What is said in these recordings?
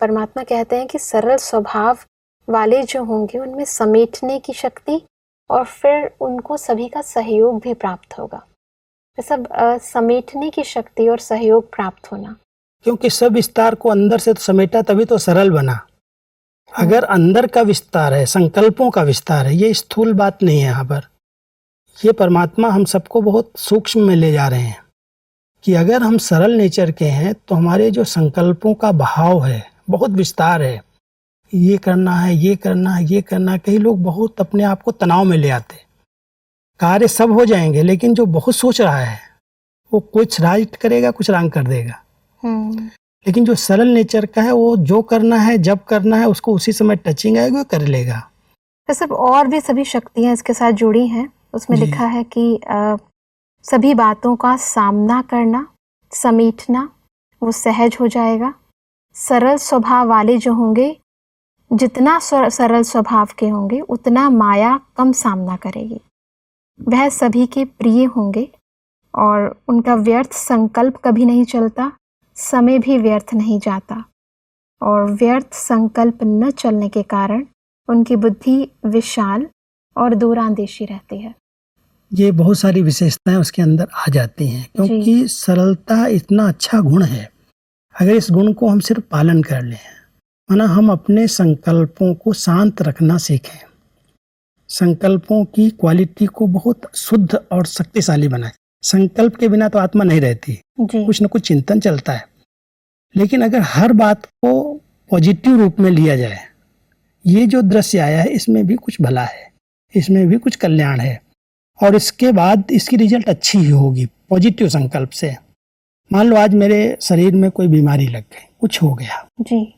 परमात्मा कहते हैं कि सरल स्वभाव वाले जो होंगे उनमें समेटने की शक्ति और फिर उनको सभी का सहयोग भी प्राप्त होगा। तो सब समेटने की शक्ति और सहयोग प्राप्त होना, क्योंकि सब विस्तार को अंदर से तो समेटा तभी तो सरल बना। अगर अंदर का विस्तार है, संकल्पों का विस्तार है, ये स्थूल बात नहीं है। यहाँ पर ये परमात्मा हम सबको बहुत सूक्ष्म में ले जा रहे हैं कि अगर हम सरल नेचर के हैं तो हमारे जो संकल्पों का भाव है बहुत विस्तार है। ये करना है, ये करना है, ये करना है। कई लोग बहुत अपने आप को तनाव में ले आते। कार्य सब हो जाएंगे लेकिन जो बहुत सोच रहा है वो कुछ राइट करेगा, कुछ रॉन्ग कर देगा। लेकिन जो सरल नेचर का है वो जो करना है, जब करना है, उसको उसी समय टचिंग आएगा वो कर लेगा। तो सब और भी सभी शक्तियाँ इसके साथ जुड़ी हैं। उसमें लिखा है कि सभी बातों का सामना करना, समेटना, वो सहज हो जाएगा। सरल स्वभाव वाले जो होंगे, जितना सरल स्वभाव के होंगे उतना माया कम सामना करेगी। वह सभी के प्रिय होंगे और उनका व्यर्थ संकल्प कभी नहीं चलता, समय भी व्यर्थ नहीं जाता। और व्यर्थ संकल्प न चलने के कारण उनकी बुद्धि विशाल और दूरांदेशी रहती है। ये बहुत सारी विशेषताएं उसके अंदर आ जाती हैं क्योंकि सरलता इतना अच्छा गुण है। अगर इस गुण को हम सिर्फ पालन कर लें, माना हम अपने संकल्पों को शांत रखना सीखें, संकल्पों की क्वालिटी को बहुत शुद्ध और शक्तिशाली बनाएं। संकल्प के बिना तो आत्मा नहीं रहती, कुछ न कुछ चिंतन चलता है। लेकिन अगर हर बात को पॉजिटिव रूप में लिया जाए, ये जो दृश्य आया है इसमें भी कुछ भला है, इसमें भी कुछ कल्याण है और इसके बाद इसकी रिजल्ट अच्छी ही होगी पॉजिटिव संकल्प से। मान लो आज मेरे शरीर में कोई बीमारी लग गई, कुछ हो गया जी,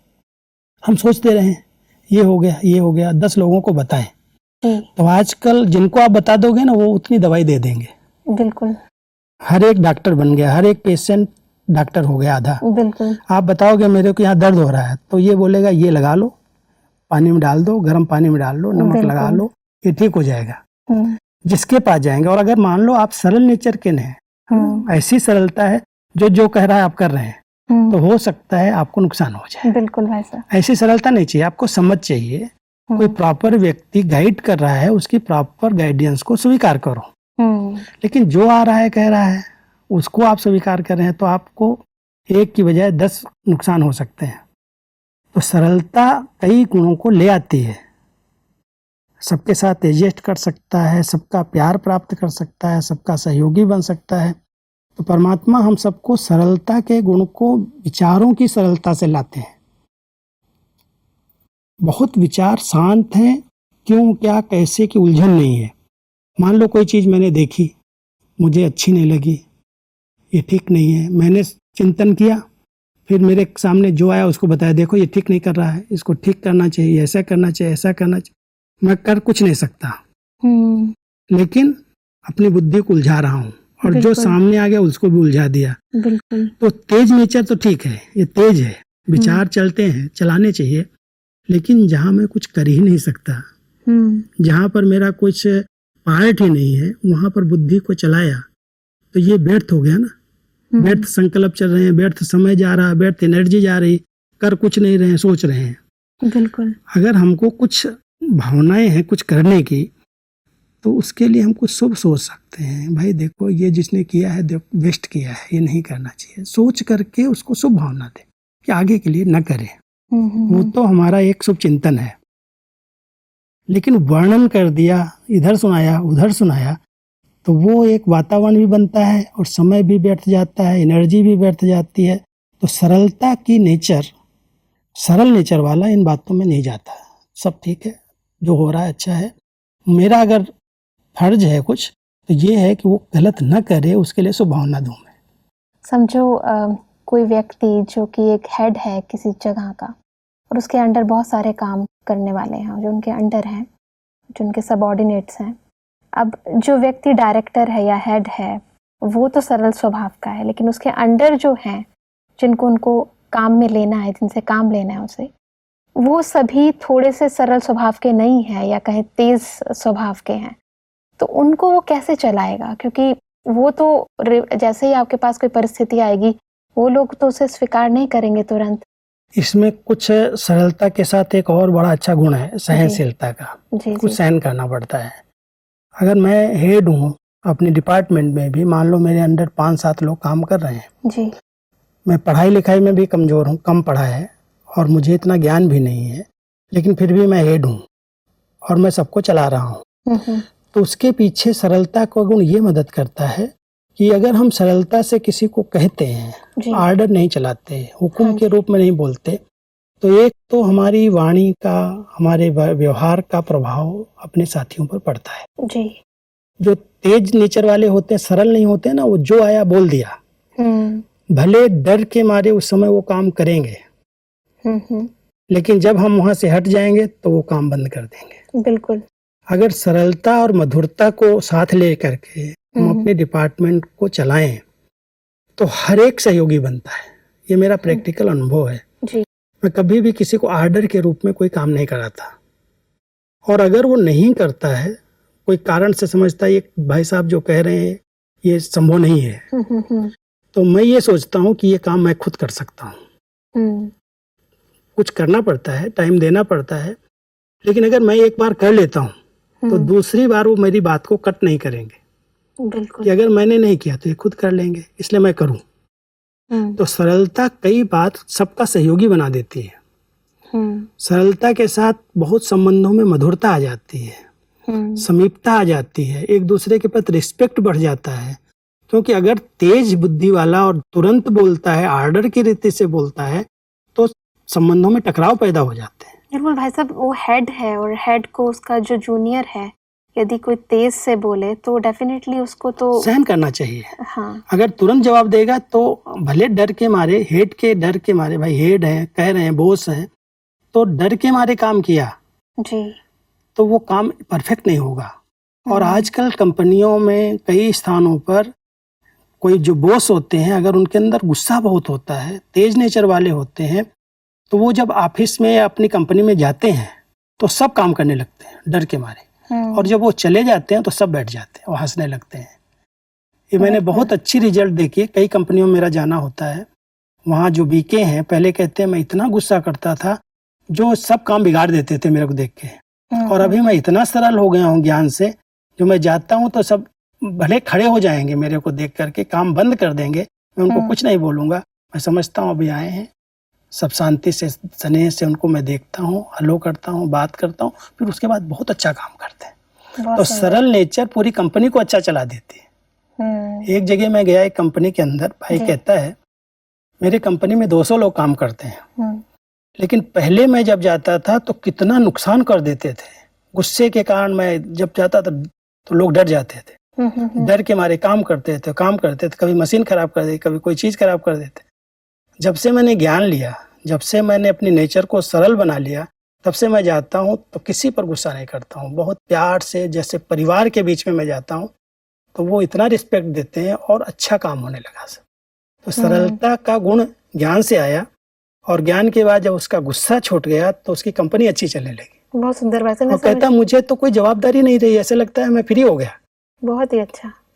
हम सोचते रहे ये हो गया, ये हो गया, 10 लोगों को बताएं तो आजकल जिनको आप बता दोगे ना वो उतनी दवाई दे देंगे। बिल्कुल, हर एक डॉक्टर बन गया, हर एक पेशेंट डॉक्टर हो गया आधा। बिल्कुल, आप बताओगे मेरे को यहाँ दर्द हो रहा है तो ये बोलेगा ये लगा लो, पानी में डाल दो, गर्म पानी में डाल लो, नमक लगा लो, ये ठीक हो जाएगा। जिसके पास जाएंगे। और अगर मान लो आप सरल नेचर के हैं, ऐसी सरलता है जो कह रहा है आप कर रहे हैं, तो हो सकता है आपको नुकसान हो जाए। बिल्कुल वैसा, ऐसी सरलता नहीं चाहिए, आपको समझ चाहिए। कोई प्रॉपर व्यक्ति गाइड कर रहा है, उसकी प्रॉपर गाइडेंस को स्वीकार करो। लेकिन जो आ रहा है कह रहा है उसको आप स्वीकार कर रहे हैं तो आपको एक की बजाय 10 नुकसान हो सकते हैं। तो सरलता कई गुणों को ले आती है, सबके साथ एडजस्ट कर सकता है, सबका प्यार प्राप्त कर सकता है, सबका सहयोगी बन सकता है। तो परमात्मा हम सबको सरलता के गुण को विचारों की सरलता से लाते हैं। बहुत विचार शांत हैं, क्यों, क्या, कैसे की उलझन नहीं है। मान लो कोई चीज़ मैंने देखी, मुझे अच्छी नहीं लगी, ये ठीक नहीं है, मैंने चिंतन किया, फिर मेरे सामने जो आया उसको बताया, देखो ये ठीक नहीं कर रहा है, इसको ठीक करना चाहिए, ऐसा करना चाहिए, ऐसा करना चाहिए। मैं कर कुछ नहीं सकता, लेकिन अपनी बुद्धि को उलझा रहा हूँ और जो सामने आ गया उसको भी उलझा दिया। बिल्कुल, तो तेज नेचर तो ठीक है, ये तेज है, विचार चलते हैं, चलाने चाहिए। लेकिन जहाँ मैं कुछ कर ही नहीं सकता, जहाँ पर मेरा कुछ पार्ट ही नहीं है, वहां पर बुद्धि को चलाया तो ये व्यर्थ हो गया ना। व्यर्थ संकल्प चल रहे हैं, व्यर्थ समय जा रहा है, व्यर्थ एनर्जी जा रही, कर कुछ नहीं रहे हैं, सोच रहे हैं। बिल्कुल, अगर हमको कुछ भावनाएं हैं कुछ करने की तो उसके लिए हम कुछ शुभ सोच सकते हैं। भाई देखो ये जिसने किया है वेस्ट किया है, ये नहीं करना चाहिए, सोच करके उसको शुभ भावना दे कि आगे के लिए न करे। वो तो हमारा एक शुभ चिंतन है। लेकिन वर्णन कर दिया, इधर सुनाया उधर सुनाया, तो वो एक वातावरण भी बनता है और समय भी व्यर्थ जाता है, एनर्जी भी व्यर्थ जाती है। तो सरलता की नेचर, सरल नेचर वाला इन बातों में नहीं जाता। सब ठीक है, जो हो रहा है अच्छा है, मेरा अगर फर्ज है कुछ तो ये है कि वो गलत न करे, उसके लिए शुभभावना दूं मैं। समझो कोई व्यक्ति जो कि एक हेड है किसी जगह का और उसके अंडर बहुत सारे काम करने वाले हैं जो उनके अंडर हैं, जो उनके सबऑर्डिनेट्स हैं। अब जो व्यक्ति डायरेक्टर है या हेड है वो तो सरल स्वभाव का है, लेकिन उसके अंडर जो हैं जिनको उनको काम में लेना है, जिनसे काम लेना है उसे, वो सभी थोड़े से सरल स्वभाव के नहीं हैं या कहें तेज स्वभाव के हैं। तो उनको वो कैसे चलाएगा? क्योंकि वो तो जैसे ही आपके पास कोई परिस्थिति आएगी वो लोग तो उसे स्वीकार नहीं करेंगे तुरंत। इसमें कुछ सरलता के साथ एक और बड़ा अच्छा गुण है सहनशीलता का। जी कुछ जी सहन करना पड़ता है। अगर मैं हेड हूँ अपने डिपार्टमेंट में भी, मान लो मेरे अंडर 5-7 लोग काम कर रहे हैं, जी मैं पढ़ाई लिखाई में भी कमज़ोर हूँ, कम पढ़ा है और मुझे इतना ज्ञान भी नहीं है, लेकिन फिर भी मैं हेड हूँ और मैं सबको चला रहा हूँ। हम्म, तो उसके पीछे सरलता का गुण ये मदद करता है कि अगर हम सरलता से किसी को कहते हैं, जी आर्डर नहीं चलाते, हुक्म हाँ के जी रूप में नहीं बोलते, तो एक तो हमारी वाणी का, हमारे व्यवहार का प्रभाव अपने साथियों पर पड़ता है। जी जो तेज नेचर वाले होते हैं, सरल नहीं होते ना, वो जो आया बोल दिया, भले डर के मारे उस समय वो काम करेंगे, हम्म, लेकिन जब हम वहां से हट जाएंगे तो वो काम बंद कर देंगे। बिल्कुल अगर सरलता और मधुरता को साथ ले करके हम अपने डिपार्टमेंट को चलाएं तो हर एक सहयोगी बनता है। ये मेरा प्रैक्टिकल अनुभव है। जी मैं कभी भी किसी को आर्डर के रूप में कोई काम नहीं कराता, और अगर वो नहीं करता है, कोई कारण से समझता है ये भाई साहब जो कह रहे हैं ये संभव नहीं है, तो मैं ये सोचता हूँ कि ये काम मैं खुद कर सकता हूँ। कुछ करना पड़ता है, टाइम देना पड़ता है, लेकिन अगर मैं एक बार कर लेता हूँ तो दूसरी बार वो मेरी बात को कट नहीं करेंगे बिल्कुल कि अगर मैंने नहीं किया तो ये खुद कर लेंगे, इसलिए मैं करूँ। तो सरलता कई बार सबका सहयोगी बना देती है। सरलता के साथ बहुत संबंधों में मधुरता आ जाती है, समीपता आ जाती है, एक दूसरे के प्रति रिस्पेक्ट बढ़ जाता है। क्योंकि अगर तेज बुद्धि वाला और तुरंत बोलता है, आर्डर की रीति से बोलता है, तो संबंधों में टकराव पैदा हो जाते हैं। बिल्कुल भाई साहब, वो हेड है और हेड को उसका जो जूनियर है यदि कोई तेज से बोले तो डेफिनेटली उसको तो सहन करना चाहिए। हाँ अगर तुरंत जवाब देगा तो भले डर के मारे, हेड के डर के मारे, भाई हेड है, कह रहे हैं, बॉस हैं, तो डर के मारे काम किया जी तो वो काम परफेक्ट नहीं होगा। और आजकल कंपनियों में कई स्थानों पर कोई जो बॉस होते हैं, अगर उनके अंदर गुस्सा बहुत होता है, तेज नेचर वाले होते हैं, तो वो जब ऑफिस में या अपनी कंपनी में जाते हैं तो सब काम करने लगते हैं डर के मारे, और जब वो चले जाते हैं तो सब बैठ जाते हैं, वो हंसने लगते हैं। ये मैंने बहुत अच्छी रिजल्ट देखी है। कई कंपनियों में मेरा जाना होता है, वहाँ जो बीके हैं पहले कहते हैं मैं इतना गुस्सा करता था जो सब काम बिगाड़ देते थे मेरे को देख के, और अभी मैं इतना सरल हो गया हूँ ज्ञान से, जो मैं जाता हूँ तो सब भले खड़े हो जाएंगे मेरे को देख करके, काम बंद कर देंगे, मैं उनको कुछ नहीं बोलूँगा। मैं समझता हूँ अभी आए हैं, सब शांति से स्नेह से उनको मैं देखता हूँ, हेलो करता हूँ, बात करता हूँ, फिर उसके बाद बहुत अच्छा काम करते हैं। तो सरल नेचर पूरी कंपनी को अच्छा चला देती है। एक जगह मैं गया, एक कंपनी के अंदर, भाई कहता है मेरे कंपनी में 200 लोग काम करते हैं, लेकिन पहले मैं जब जाता था तो कितना नुकसान कर देते थे। गुस्से के कारण मैं जब जाता था तो लोग डर जाते थे, डर के मारे काम करते थे, कभी मशीन खराब कर देते, कभी कोई चीज़ खराब कर देते। जब से मैंने ज्ञान लिया, जब से मैंने अपनी नेचर को सरल बना लिया, तब से मैं जाता हूँ तो किसी पर गुस्सा नहीं करता हूँ। बहुत प्यार से, जैसे परिवार के बीच में मैं जाता हूँ तो वो इतना रिस्पेक्ट देते हैं और अच्छा काम होने लगा सब। तो सरलता का गुण ज्ञान से आया, और ज्ञान के बाद जब उसका गुस्सा छूट गया तो उसकी कंपनी अच्छी चलने लगी। बहुत सुंदर बात है। और कहता मुझे तो कोई जवाबदारी नहीं रही, ऐसे लगता है मैं फ्री हो गया। बहुत ही अच्छा।